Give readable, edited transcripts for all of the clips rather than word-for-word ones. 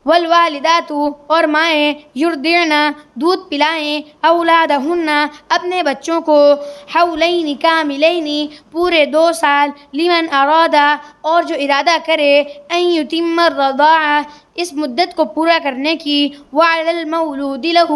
والوالدات اور مائیں یرضعن دودھ پلائیں اولادہن اپنے بچوں کو حولین کاملین پورے 2 سال لمن ارادہ اور جو ارادہ کرے ان یتم الرضاعہ اس مدت کو پورا کرنے کی وعلی المولود لہ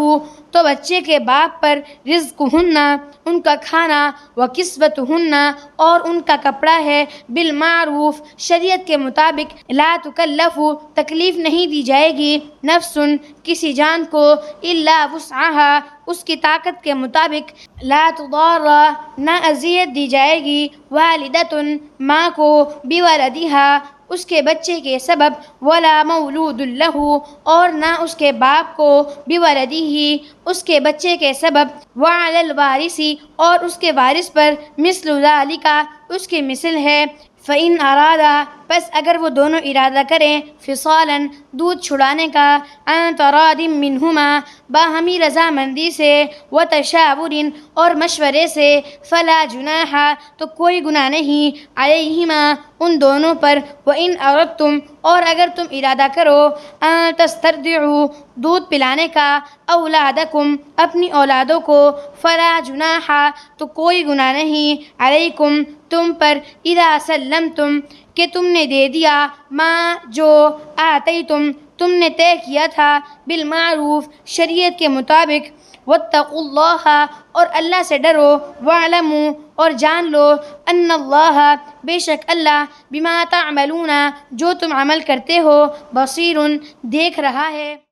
تو بچے کے باپ پر رزقہن ان کا کھانا وکسوتہن اور ان کا کپڑا ہے بالمعروف شریعت کے مطابق لا تکلف تکلیف نہیں دی جائے گی نفس کسی جان کو الا وسعها اس کی طاقت کے مطابق لا تضار نہ اذیت دی جائے گی والدۃ ماں کو بولدها اس کے بچے کے سبب ولا مولود لہ اور نہ اس کے باپ کو بولدہ اس کے بچے کے سبب وعلی الوارث اور اس کے وارث پر مثل ذالک اس کی مثل ہے فإن ارادہ پس اگر وہ دونوں ارادہ کریں فصالا دودھ چھڑانے کا عن تراض منہما باہمی رضامندی سے وتشاور اور مشورے سے فلا جناح تو کوئی گناہ نہیں علیہما ان دونوں پر وإن اردتم اور اگر تم ارادہ کرو ان تسترضعوا دودھ پلانے کا اولادکم اپنی اولادوں کو فلا جناح تو کوئی گناہ نہیں علیکم تم پر اذا سلمتم کہ تم نے دے دیا ما جو آتیتم تم نے طے کیا تھا بالمعروف شریعت کے مطابق واتقوا اللہ اور اللہ سے ڈرو واعلموا اور جان لو ان اللہ بے شک اللہ بما تعملون جو تم عمل کرتے ہو بصیر دیکھ رہا ہے